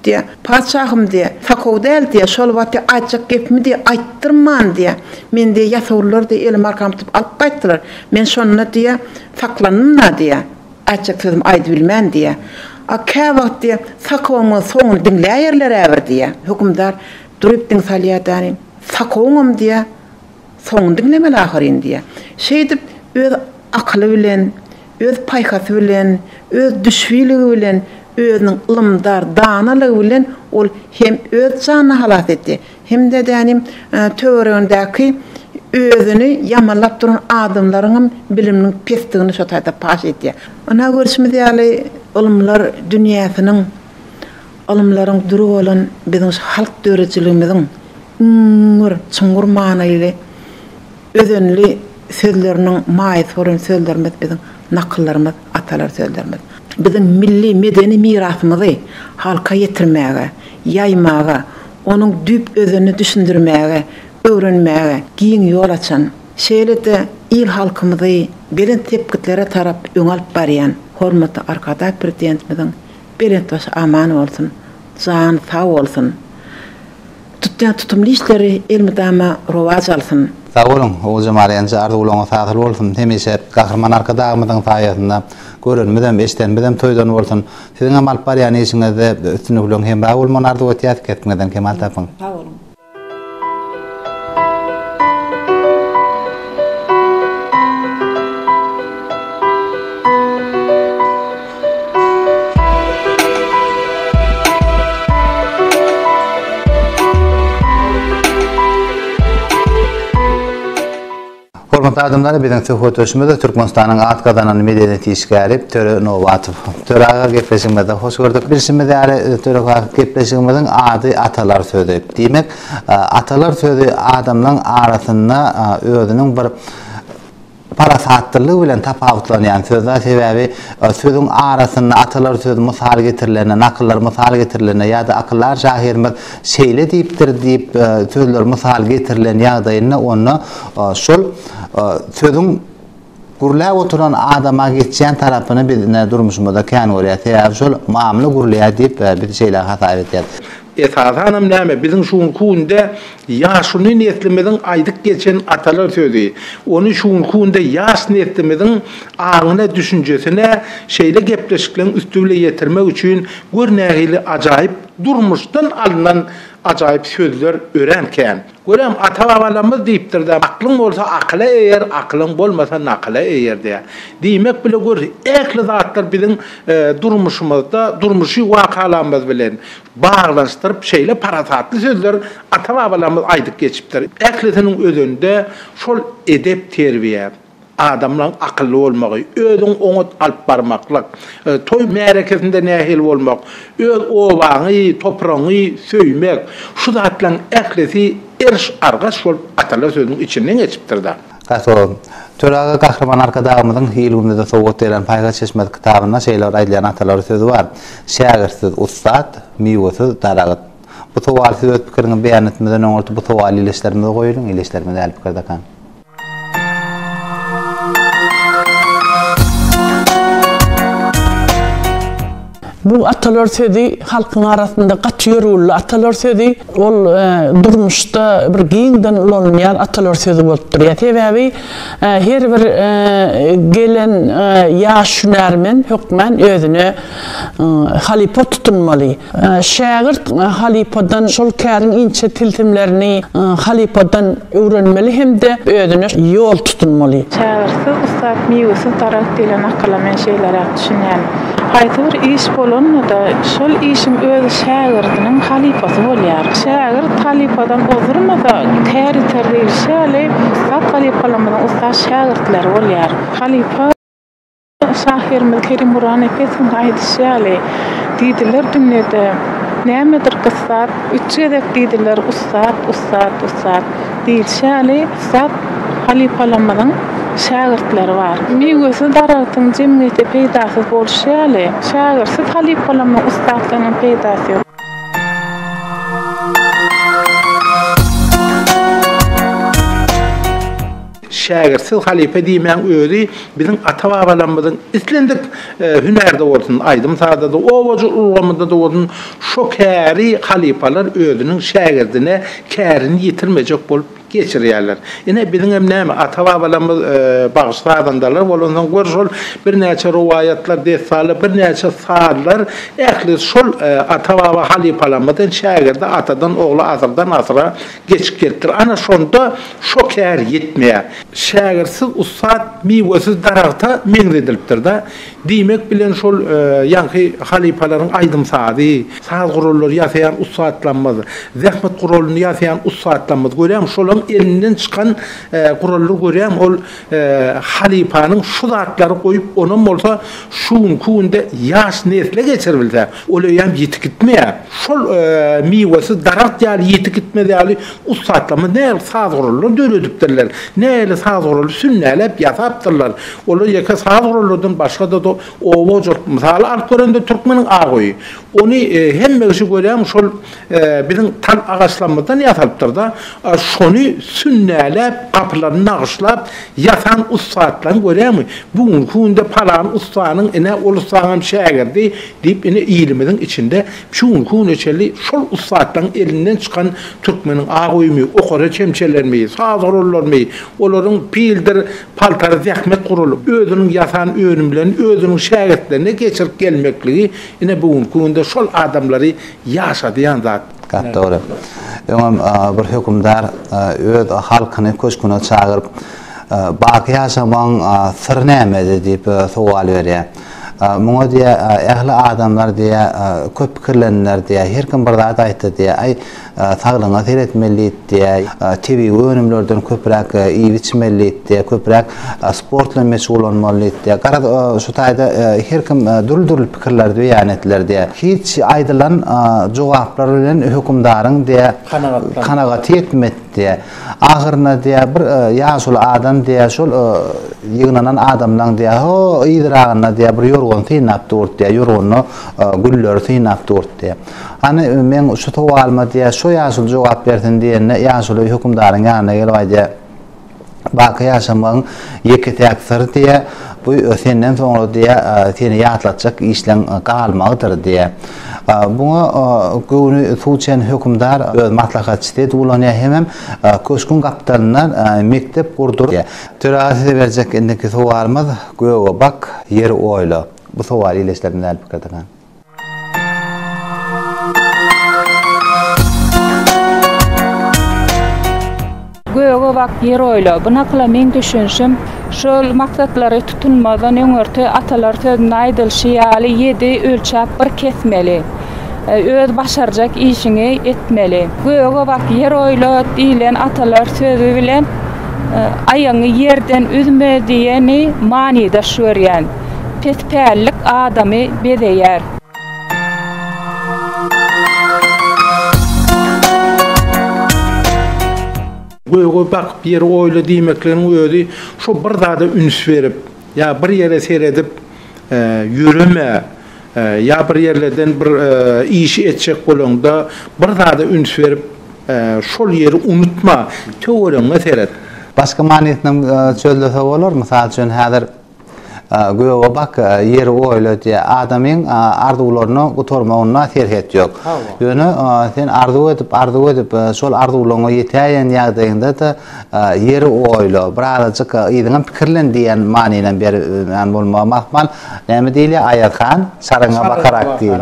diýär, "Padşahym" diýär, "Sakaw däl" diýär, "Şol wagtda aýtjak gepmi diýär, aýttyrman" diýär. Men diýär ýasawlar diýär, elim arkam tutup alyp gaýtdylar. Men şonu diýär, "Saklanmna" diýär. Aýtjak sözüm aýdyp bilmän diýär. A käwagt diýär, "Sakawmy soňuny dinläýärler äbir" diýär. Hukmdar durup diň salýadany, "Sakawym" diýär, "Soňuny dinlemeli ahyryn" diýär. Şeýdip öz akyly bilen, öz paýhasy bilen, öz düşbiligi bilen, özüniň ilmdar, danalygy bilen ol hem öz janyny halat etdi, hem de dänim töweregindäki özüni ýamanlap duran adamlaryň biliminiň pestigini şo taýda paş etdi. Ona görüşmi diýäli ilmler dünýäsiniň ilmlaryň duru bolan biziň halk döreçiligimiziň çuňgur manaýly özenli sözleriniň maýy soran sözlerimiz biziň nakıllarımız, atalar sözlerimiz. Bizim milli medeni mirasymyzy halka ýetirmäge, ýaýmaga, onuň düp özüni düşündirmäge, öwrenmäge giň ýol açan, şeýle-de il halkymyzy belen tepkitlere tarap öňalp barýan hormatly arkadaş prezidentimiziň belen taş aman bolsun, jan sag bolsun. Tutýan tutumly işleri elmydama rowaj alsyn. Sağ olun, o jamaryança ardy ulana saatly bolsun. Hemişe gahrman arkadaşymyzyň saýatynda görünmeden, eşdenmeden toýdan bolsun. Siziň amal barýan işiňizde üstüne bilen hem sağ bolman ardy ötýär ketmeden kemal tapyň. Sağ olun. Hürmet adamları bizden söhbetleşmede Türkmenistan'ın at kazanan medeniyeti işgari Töre Novatov. Töre'ye gepleşmede hoş gördük. Birisinde de Töre'ye gepleşmeden adı atalar sözü. Demek atalar sözü adamların arasında özünün bir parasatlılığı bilen tapavutlanan sözler sebebi sözün arasında atalar sözü misal getirilerine, nakıllar misal getirilerine ya da akıllar şahirimiz şeyle deyip sözler misal getirilen yağdayına onu şol sözün gurlaya oturan adama geçen tarafını bir durmuşumda kan oraya teyab şol muamele gurlaya deyip bir şeyler hata edildi. Esasanam näme bizim şuun kuunda yaşını niyetlemeden aydık geçen atalar söyledi. Onu şuun kuunda yaş niyetlemeden ağına düşüncesine şeyle gepleşiklerin üstüyle yetirmek için görnähili acayip durmuştan alınan acayip sözler öğrenken. Görem ata-babalarımız deyiptir de aklın olsa akla eğer, aklın olmasa nakla eğer diye. Demek bile gör, ekli zatlar bizim durmuşumuzda, durmuşu vakalarımız bilen bağlanıştırıp şeyle parasatlı sözler ata-babalarımız aydık geçiptir. Eklisinin özünde şol edep terbiye, adamların akıllı olmağı, özün onu alıp barmaklık, toy merekesinde nehil olmak, öz ovağı, toprağını söymek, şu zatların eklisi erş arga şol atalar sözünün içinden geçiptir da. Kaso, Töre'ye kahraman arkadağımızın hilgümde de soğuk deren payga çeşmet kitabında şeyler aylayan atalar sözü var. Şagirsiz ustad, miyvesiz darağıt. Bu soğalsiz öz pikirini beyan etmeden orta bu soğal ileşlerimizi koyulun, ileşlerimizi el pikirde kan. Bu atalar sözü halkın arasında kaçıyor ulu atalar sözü ol durmuşda bir giyinden olmayan atalar sözü bolupdur. Ya sebebi her bir gelen yaş hünermen hükmen özünü halipa tutunmalı. Şagird halipadan şol kârin ince tiltimlerini halipadan öğrenmeli hem de özünü yol tutunmalı. Şagirsiz ustad miyvesiz tarak dilen akılamen şeyler düşünen. Haytır iş bolonda da şol işin öz şagirdinin halifası bolýar. Şagird halifadan ozurmada teriter değil şäle ustad halifalamadan ustad şagirdler bolýar. Halifa şahirimiz Kerim Burhan Efes'in aýdyşýaly diýdiler dünýede nämedir kıssat üç edep diýdiler ustad diýşäli ustad halifalamadan şagirdler var. Miyvesiz darağıtın cemiyete peydasız bolşýaly. Şagirsiz halifalama ustadlygynyň peydasy ýok. Şagirsiz halife diýmän özi bizim ata-babalarymyzyň islendik hünerde bolsun, aýdym sada da owaja ulgamada da bolsun, şo käri halifalar özüniň şagirdine kärini ýitirmejek bolup geçirýärler. Ine bizim hem näme ata-babalarymyz bagşladandalar, bolandan görşol bir näçe riwayatlar desaly, bir näçe saatlar ähli şol ata-baba halifalarymyzdan şagirde atadan ogla asyrdan asyra geçip ketdir. Ana şonda şo kär ýetmeýär. Şagirsiz ustad miyvesiz daragta meňredilipdir da. Diýmek bilen şol ýanky halifalaryň aýdym sady, saz gurullar ýasaýan ustadlanmaz, zähmet gurulny ýasaýan ustadlanmaz. Görýän şol elinden çıkan kuralları görýän ol halifanyň şu zatlary goýup onun bolsa şuun kuunda ýaş nesle geçirilse ola ýam ýetip gitmeýär. Şol miyvesi darak ýaly ýetip gitmedi ýaly ustadlama näle saz gurullar döredipdirler. Näle saz gurullar sünnälep ýasapdyrlar. Ola ýeka saz gurullardan başga da owaja misal alyp görende türkmeniň agoý. Ony hemmesi görýän şol bizim tal agaçlanmadan ýasalypdyr da. Şony sünnälep kapylaryny nagşlap ýatan ustadlaryň görýärmi? Bugun kunda palan ustanyň ene ulusaňam şagirdi diýip ene ilimiň içinde şuň kun eçeli şol ustadlaryň elinden çykan türkmeniň agoýmy, okara çemçelermi, sazgurullarmy, olaryň pildir paltary zähmet gurulyp özüniň ýatan öňümlerini özüniň şagirdlerine geçirip gelmekligi ene bugun kunda şol adamlary ýaşadýan zat. Doğru. Bir hükümdar öz halkyny köşküne çağırıp baki ýaşamaň syr näme diýip sowal berýär. Muňa diýe ähli adamlar diýe köp pikirlenler diýe her kim bir zat aýtdy diýe. Ay sağlığına seyretmeli diye, TV önümlerden köpürek iyi içmeli diye, köpürek sportla meşgul olmalı diye. Qarad şu tayda her kim dürül pikirler beyan ettiler diye. Hiç aydılan cevaplar bilen hükümdarın diye kanagat etmedi diye. Ahırına diye bir yaşul adam diye şol yığınanan adamdan diye o idrağına diye bir yorgun tinap durt diye yorgunlu güller tinap durt diye. Hani men şu tovalma diye şu yaşul cevap verdin diye yaşul hükümdarın yanına gelip diye bakı yaşamın yeketi aksır diye bu senden sonra diye seni yatlatacak işlen kalmalıdır diye. Buna günü tuğçen hükümdar maslahatçı ulanıyor hemen köşkün kaptanından mektep kurdur diye. Törası verecek indiki soğalmaz göğe bak yeri oyla. Bu soğal iyileşlerinden elbette. Göğe bak yer oyla. Bunakla men düşünşüm şol maksatları tutunmadan öňörtü atalar sözüne aýdylşy 7 ölçäp bir kesmeli. Öz başaracak işini etmeli. Göğe bak yer oyla diýilen atalar sözü bilen aýaňy yerden üzme diýeni manida şörýän. Pesperlik adamy bedeýär. Göğe bak bir oyla diýmeklerin özi şu bir dada üns verip ya bir yere seyredip yürüme ya bir yerlerden bir işi etjek bolanda bir dada üns verip şol yeri unutma töwereňe seyret. Başka maniyetden çözülse olur mu? Sadece hazır göğe bak yeri oyla diye adamın arzularını kutormağına terhet yok. Yani sen arzu edip sol arzularına yeteyen yağdığında da yeri oyla. Birazcık idinin pikirlen diyen maniyle bir bulma mahmal. Ne değil ya ayatkan sarına bakarak değil.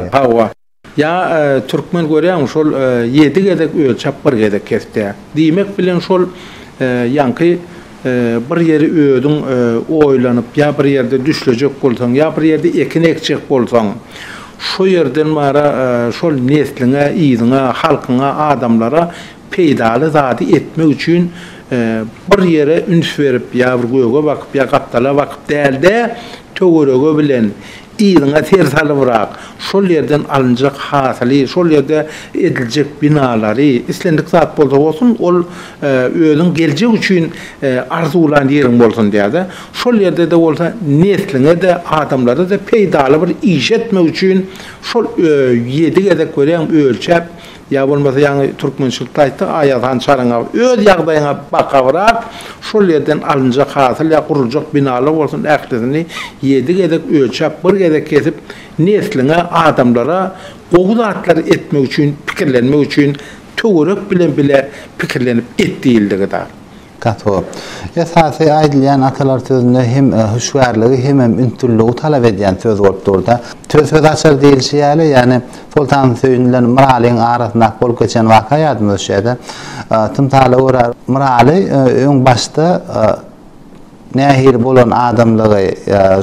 Ya Türkmen görýän şol 7 gedek ölçäp bir gedek kesdi. Diýmek bilen şol yankı bir yeri ödün oylanyp ya bir yerde düşlejek bolsaň ya bir yerde ekin ekjek bolsaň şu yerden mara şol nesline, iýdiňe, halkyňa, adamlara peýdaly zady etmek üçin bir yere üns berip ya bir göğe bakyp ya kaptala bakyp dälde töwerege bilen iýdiňe ters alybyrak şol yerden alınjak hasyly, şol yerde ediljek binalary islendik zat bolsa bolsun ol özüň geljek üçin arzulan ýeriň bolsun diýär. Şol yerde de bolsa nesline de adamlara da peýdaly bir iş etmek üçin şol 7 gedek görýän ölçäp ya bolmasa ýa-ni türkmençilikde aýtdy aýatan çaraňa öz ýagdaýyna bakarak şol yerden alınjak hasyl ýa guruljak binalar bolsun ählisini 7 gedek ölçäp bir gedek kesip nesline adamlara gowy zatlar etmek üçin pikirlenmek üçin töwerek bilen bile pikirlenip etdiýildigi da. Kato. Esasy aýdylýan atalar sözünde hem huşwarlygy hem üntülligi talap edýän söz bolup durda. Söz açar diýilşi ýaly, Sultan söýünilen Miralyň arasyna bolup geçen waka ýadyma düşýärdi. Tymtaly ora Miraly öň başda nähir bolan adamlygy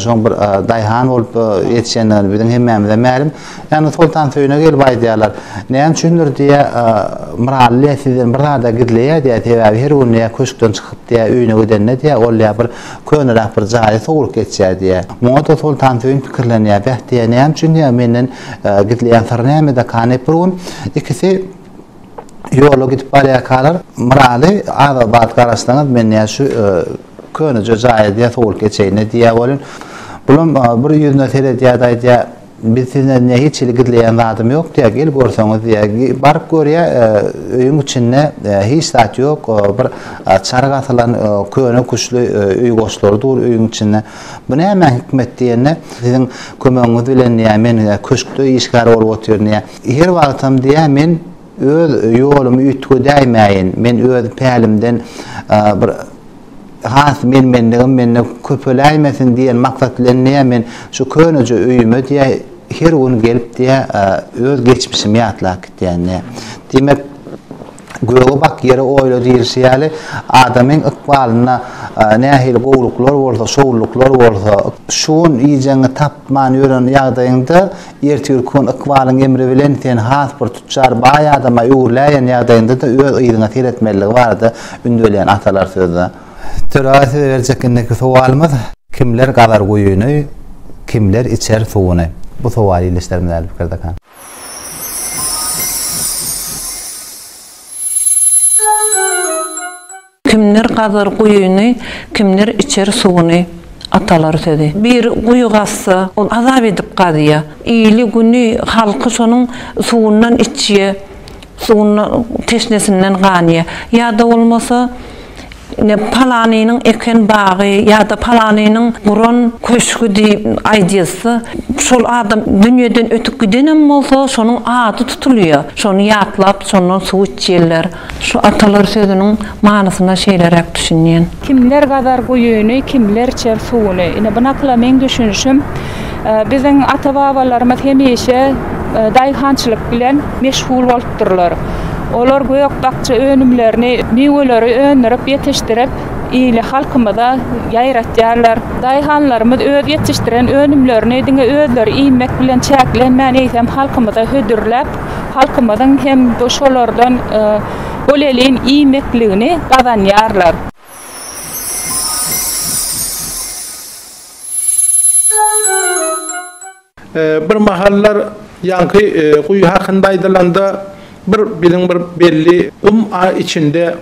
şoň bir daýhan bolup ýetişenler bilen hemmemize mälim. Yani Sultan söýüne gelip aýdýarlar. Näme üçindir diýe Miraly sizden bir da gidleýär diýe täwä her gün köşkden çykyp diýe öýüne gidenne diýe ol bir könerak bir jaý soğuk geçýär diýe. Moňa Sultan söýün pikirlenýär. Bäh diýe näme üçin diýe menden gidleýän sırnäme de kanyp burun ikisi ýola gidip barýakalar. Miraly Azabad garaşdyňyz men ýa-şu könüce jaýdy soğuk geçeýine diýe bolun. Bulun bir ýüzüne terediýär diýe biz sizden hiç ilgilenýän adam ýok diýe gelip görseňiz diýe baryp görýär öýüň içinde hiç zat ýok bir çarga asylan köne kuşly öý goşlary dur öýüň içinde bu näme hikmet diýende siziň kömegiňiz bilen ýa men köşkde işgär bolup oturýar her wagtym diýe men öz ýolumy ütgü däýmäýin men öz pälimden bir has menne köpüläýmesin diýen maksat bilen men şu könüce öýüme diýe her gün gelip diye öz geçmişimi ýatlap gitýän. Demek göğe bak yere oyla diýilşi ýaly adamyň ykbalyna nähili gowluklar bolsa, soğulluklar bolsa, şuun iyiceni tapman ýören ýagdaýynda ertürkün ykbalyň emri bilen sen has bir tutjar baý adama ýurlaýan ýagdaýynda da öz ýygyna teretmeligi bardy ündülen atalar sözü. Töräsi berjekindeki sowalymyz kimler gadar goýuny, kimler içer suwuny? Bu sowal ýeşlerimden pikirdekan. Kimler gadar goýuny, kimler içer suwuny? Atalar sözi. Bir guýugassy, ol azap edip gadyýa. Ýyly güni halky şonuň suwundan içýe, suwundan teşnesinden ganyýa. Ýa-da bolmasa ne palanynyň eken bagy ýa-da palanynyň guron köşkü diýip aýdýasy şol adam dünýeden ötüp gidenem bolsa şonuň ady tutulýar. Şonu ýatlap, şondan suw içýärler. Şu atalar sözüniň manasyna şeýlerek düşünýän. Kimler gadar goýuny, kimler içer suwuny. Ine bunakla men düşünşüm, biziň ata-babalarymyz hemişe daýhançylyk bilen meşgul bolupdyrlar. Olar goýak bakça önümlerini, meweleri önürip yetişdirip, ýyly halkymyza ýaýratýarlar. Daýhanlarymyz öz yetişdiren önümlerini diňe özleri iýmek bilen çäklenmän eýsem halkymyza hödürläp, halkymyzyň hem şolardan bolelin iýmekligini gazanýarlar. Bir mahallar ýanky guýy hakynda aýdylanda bir belli içinde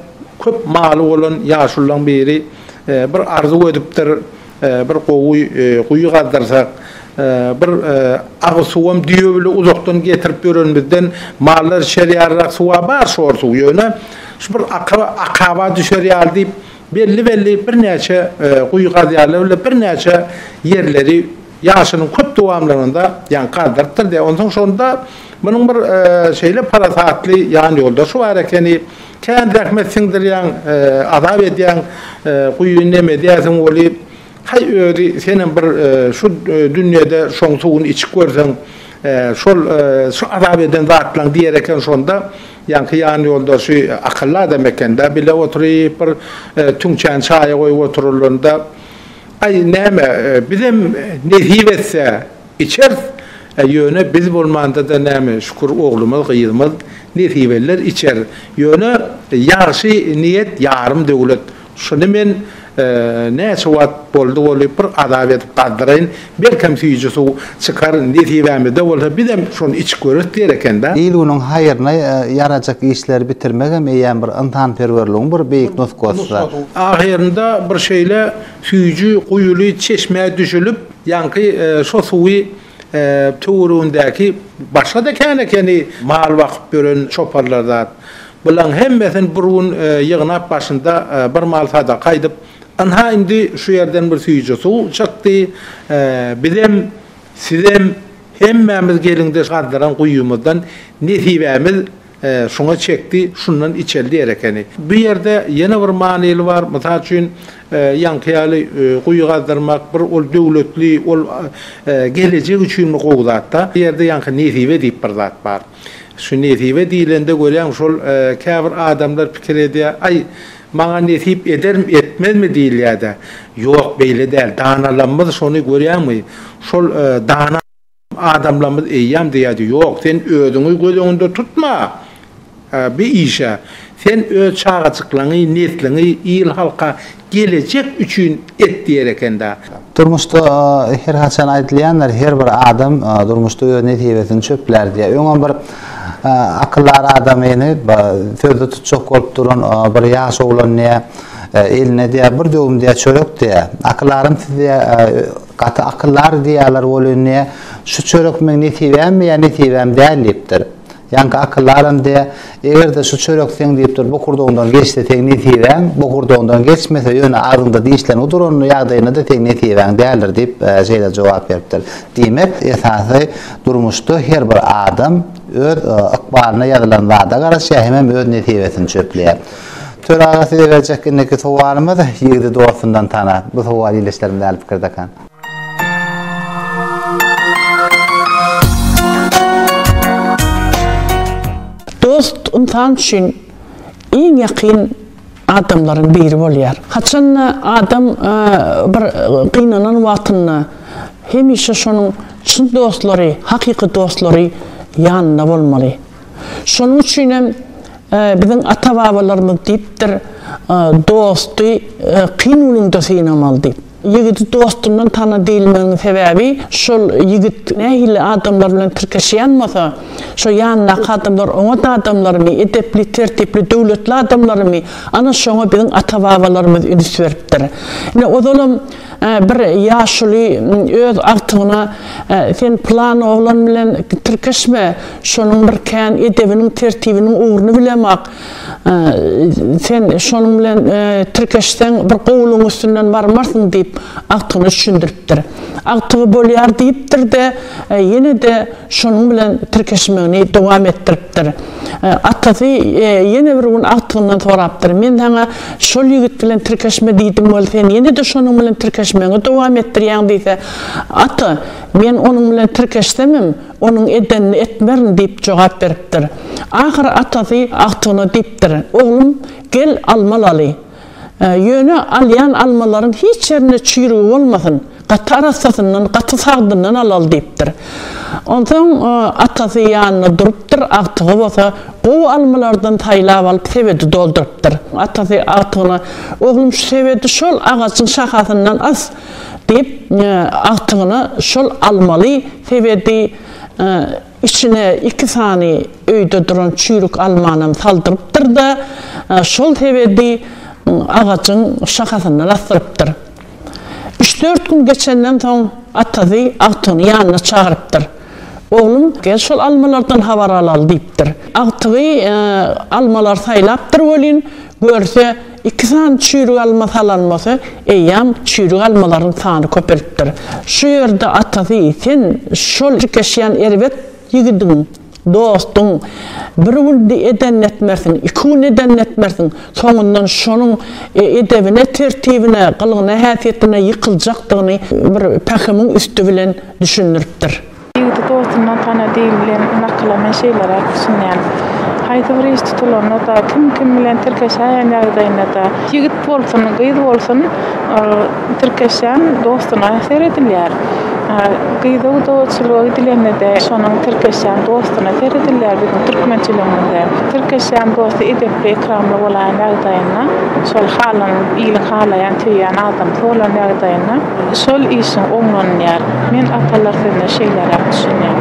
köp maly bolan ýaşullaň biri bir arzu edipdir, bir guýy gazdarsak, bir agy suwam diýe bile uzakdan getirip berenmizden mallar şeriýarrak suwa bar şor suw ýöne şu bir akaba düşerýär diýip belli bir näçe guýy gazdarlar bir näçe yerleri ýaşynyň köp dowamlarynda ýan gazdardyr diýip ondan şonda bunun bir şeyle parasatlı yani yoldaşı var ekeni kendi rahmetsindir yan azap ediyen kuyun nemediyesin olup hay öyle senin bir şu dünyada şon suğun içik görsen şu azap eden zatlan diyereken sonda yankı yani yoldaşı akıllı demekende bile oturup bir tüngçen çaya koyup oturulunda ay neme bizim nehivetse içer yöne biz bolmanda da näme şükür oğlumuz gyýymyz netibeler içer yöne ýaşy niyet ýarym döwlet şunu men näçe wat boldy bolup bir adalet gaddrayn bir kim süýjüsü çykar netibämde bolsa bizem şonu iç görüp diýerekende ýylynyň haýyryna ýarajak işler bitirmegem eýen bir yntan perwerligiň bir beýik nusgasy. Ahirinde bir şeýle süýjü guýuly çeşmeye düşülüp ýanky şo suwy Tuğrundaki başka da keni mal vakıp gören çoparlardan bulan hemmesin burun yığınap başında bir mal sada kaydıp anha indi şu yerden bir süyücü su çıktı bizim sizem hemmemiz gelinde kadran kuyumuzdan netibemiz şuna çekti, şundan içeldi erekeni. Bir yerde yeni bir manili var, mesela için yankıyalı kuyu gazdırmak, bir ol devletli, ol gelecek için qoğdatta, bir yerde yankı netibe deyip bir zat var. Şu netibe deyilende görüyorum, şol kâfir adamlar fikir ediyor, ay, bana netip eder mi, etmez mi değil ya da, yok beyle değil, danalanmaz, şunu görüyor mu? Şol dana adamlarımız eyyam diyordu, yok, sen ödünü gözünde tutma. Bir işe sen öz çağaçıklığını, netliğini il halka gelecek üçün et diyerekende. Durmuşda her haçan aýdylýanlar her bir adam durmuşda öz netibetini çöpler diýe. Öňe bir akyllar adamyny sözde tutjak bolup duran bir ýaş oglan näme eline diýe bir döwüm diýe çörek diýe. Akyllarym size gata akyllar diýerler bolýar. Şu çörek men netibem ýa netibem dälipdir. Yankı akıllarım diye eğer de şu çörek sen deyip dur bu kurda ondan geçti tek netiven bu kurda ondan geçmese yöne ağzında deyişlen odur onun yağdayına da tek netiven değerler deyip şeyle cevap veriptir. Demek esası durmuştu her bir adam öz akbarına yazılan vada karşı hemen öz netivesini çöpleye. Tör ağası da verecek ki soğanımı da yığdı doğusundan tana bu soğan iyileşlerimde alıp kırdakan. Dost insan için en yakın adamların biri bolýar. Haçan adam bir gıynanan wagtyna hemişe şonuň çyn dostlary, hakyky dostlary ýanynda bolmaly. Şonuň üçin hem bizim ata-babalarymyz diýipdir, dosty kyn ulunda synamal diýip. Yigit dostundan tana diýilmegiň sebäbi şol yigit nähili adamlar bilen tirkeşýänmasa, şo ýanyna adamlar, oňa da adamlarmy, edepli, tertipli, döwletli adamlarmy, ana şoňa bizim ata-babalarymyz üns beripdir. O zaman bir ýaşly öz agtyna sen plan oglan bilen tirkeşme, şonuň bir kän edebiniň, tertibiniň uğruny bilemek, sen şonuň bilen tirkeşsen bir gowluň üstünden barmarsyň diýip agtyny düşündiripdir. Agtygy bolýar diýipdir de ýene de şonuň bilen tirkeşmegini dowam etdiripdir. Atasy ýene bir gün agtygyndan sorapdyr. Men sana şol ýigit bilen tirkeşme diýdim bolsa, ýene de şonuň bilen tirkeşmegi dowam etdirýän diýse, ata men onuň bilen tirkeşsemem, onuň edenini etmerin diýip jogap beripdir. Ahir atasy agtygyna diýipdir. Oglum gel almal aly. Yöne alyan almaların hiç yerine çürüğü olmasın. Katı arasasından, katı sağdından alal deyiptir. Ondan atası yanına duruptur, agtığı olsa bu almalardan taylap alıp sevedi dolduruptur. Atası agtığına, oğlum şu sevedi şol ağacın şakasından az deyip agtığına şol almalı sevedi içine 2 saniye öyde duran çürük almanım saldırıptır da şol sevedi ağacın şakasından astırıptır. 3-4 gün geçenden soň atası agtyny ýanyna çağırıpdyr. Oğlum gel şol almalardan habar alal diýipdir. Agtygy almalar saýlapdyr bolýan, görse 2 san çürük alma salanmasa, eýam çürük almalaryň sany köperipdir. Şu ýerde atası sen şol tirkeşýän erbet ýigidin, dostun bir gün eden etmersin, 2 gün eden etmersin, soňundan şonuň edebine, tertibine, kılığına, häsiýetine ýykyljakdygyny bir pähimiň üstü bilen düşünüripdir. Ýigit dostundan tana diýilen nakylanan şeýler düşünýän. Haýdy bir iş tutulan da kim bilen tirkeşýän ýagdaýynda da ýigit bolsun, gyýdy bolsun, tirkeşýän dostuna seredilýär. Gyýdy dostlugy dilende de şonuň tirkeşýän dostuna seredilýär bizim türkmençiligimizde. Tirkeşýän dost edepli, ikramly bolan ýagdaýynda, şol halan, iýlik halaýan tüýýän adam bolan ýagdaýynda şol işin oňlanýar. Men atalar sözüne şeýler düşünýär.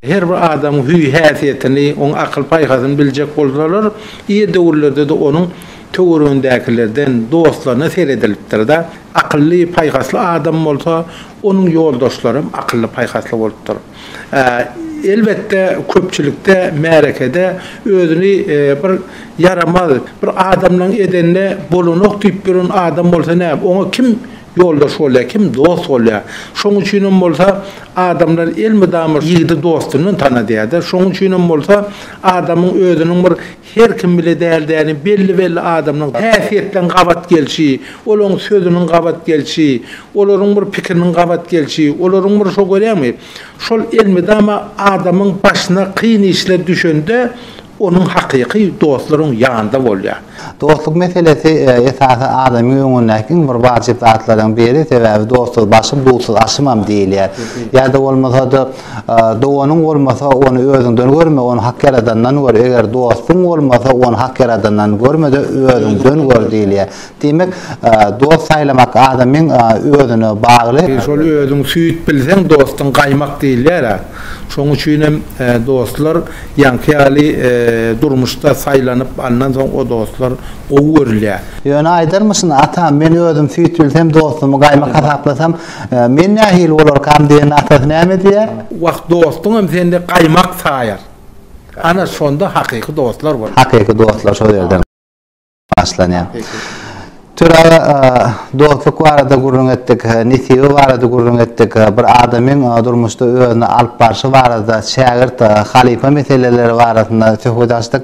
Her bir adamın hüy häsiýetini, oň akyl paýgasyny biljek bolsalar, iýe döwürlerde de onuň töweründekilerden dostlaryna seredilipdir da. Akylly paýgasly adam bolsa, onuň ýoldaşlary akylly paýgasly bolupdyr. Elbette köpçülükde, märekede özüni bir yaramaz, bir adamlaň edenine bolunok diýip biren adam bolsa näme, oňa kim yoldaş bolýar, kim dost bolýar. Şoň üçin bolsa adamlar elmi damır ýigidi dostuny tanadýar. Şoň üçin bolsa adamyň özüniň bir her kim bile däldiğini belli adamyň häsiýetden gabat gelşi, olaryň sözüniň gabat gelşi, olaryň bir pikiriniň gabat gelşi, olaryň bir şo görýärmi? Şol elmi dama adamyň başyna kyn işler düşende onun hakyky dostlaryň ýanynda bolýar. Dostluk meselesi esasy adamyň öňündäki bir wajyp zatlaryň biri, sebäbi dostluk başym dulsuz aşymam diýilýär. Ýa-da bolmasa da dowanyň bolmasa onu özüňden görme, onu hak yaradandan gör. Eger dostun bolmasa onu hak yaradandan görme de özüňden gör diýilýär. Demek dost saýlamak adamyň özüne bagly. Şol özüň süýt bilseň dostun gaýmak diýilýär. Şoň üçin hem dostlar ýankyly durmuşda saýlanyp alınan soň o dostlar öwürlýär. Ýöne aýdarmysyň ata men özüm süýt bilsem dostumy gaýmak hasaplasam men nähil bolar kam diýen atasy näme diýär? Wagt dostun hem sende gaýmak saýar. Ana şonda hakyky dostlar bar. Hakyky dostlar şol ýerden başlanýar. Türa dostluk barada gurrun etdik, nisibi barada gurrun etdik, bir adamyň durmuşda özüne alyp barşy barada şägirt, halipa meseleleri barasynda söhbet açdyk.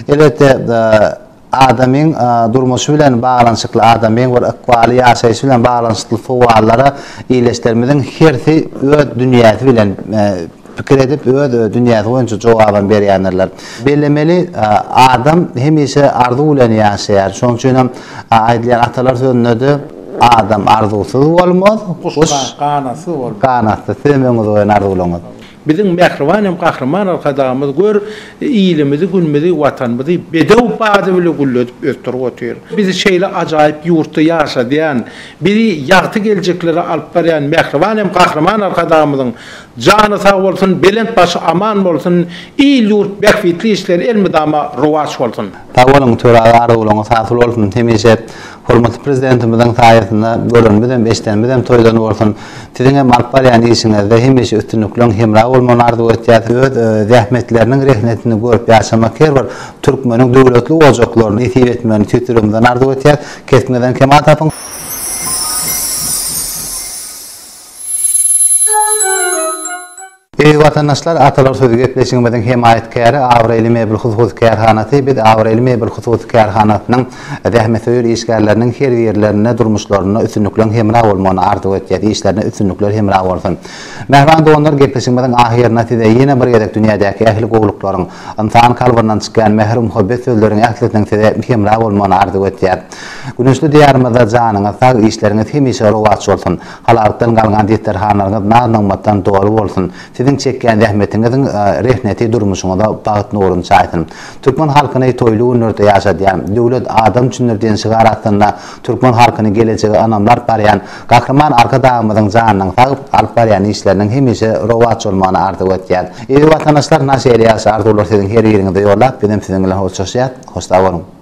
Elbetde adamyň durmuşy bilen baglanşykly adamyň bir ikbaly ýaşaýyşy bilen baglanşykly sowallara iýleşdirmeden hersi öz dünýäsi bilen pikir edip öz dünyada boyunca jogaban berýänler. Belemeli adam hemişe arzu bilen ýaşaýar. Şoň üçin hem aýdylýan atalar sözünde adam arzusyz bolmaz, kuş ganasy bolmaz. Ganasy sevmeňiz bolan arzu bolamaz. Bizim mehribanem kahraman arkadamız gör iyilimizi, gülmemizi, vatanımızı bedev bazı bile güllötüp öttürüp otuyor. Bizi şeyle acayip yurtta yaşa diyen, biri yaktı gelecekleri alıp barayan mehribanem kahraman arkadamızın canı sağ olsun, belent başı aman olsun, iyi yurt bekfitli işler elmidama ruvaç olsun. Tavolun törağı arzu bolamaz, hasıl olsun, temizce hormatly prezidentimizin saýasynda görünmeden beşdenmeden toýdan bolsun. Siziň hem alyp barýan işiňizde hemişe üstünlüklen hemra bolmagy arzu etýär. Öz zähmetleriniň rehnetini görüp ýaşamak her bir türkmeniň döwletli ojaklaryny etip etmeni tütürümden arzu etýär. Kesmeden Kemal tapyň. Vatandaşlar atalar sözü gepleşiňizden himayetkärı Awreli Mebel Huzuzy Kärhanaty biz Awreli Mebel Huzuzy Kärhanatynyň zähmetli işgärleriniň her ýerlerine durmuşlaryna üstünlüklen hemra bolmagyny arzu etýär. Işlerine üstünlükler hemra bolsun. Mehman doganlar gepleşiňizden ahir natijede ýene bir ýerek dünýädäki ähli gowluklaryň insan kalbyndan çykan mehr muhabbet sözleriň ählitleriň hemra bolmagyny arzu etýär. Güneşli diýarymyzda janyňyz sag işleriňiz hemişe rowaç bolsun. Halakdan galgan diýterhanalarynız naňmatdan dolu bolsun. Sizin çekken zähmetiňiziň rehneti durmuşyňyza bagytny orun çaýtyn. Türkmen halkyny toýly günlerde ýaşadýan, döwlet adam üçin şygaratynda Türkmen halkyny gelejegi anamlar barýan, gahryman arkadamyzyň janynyň sagyp alyp barýan işleriniň hemişe rowaç bolmagyny arzu etýär. Watandaşlar naşy ýaşar arzular siziň her ýeriňizde ýollap, bizim siziň bilen hoşlaşýar, hoşda bolun.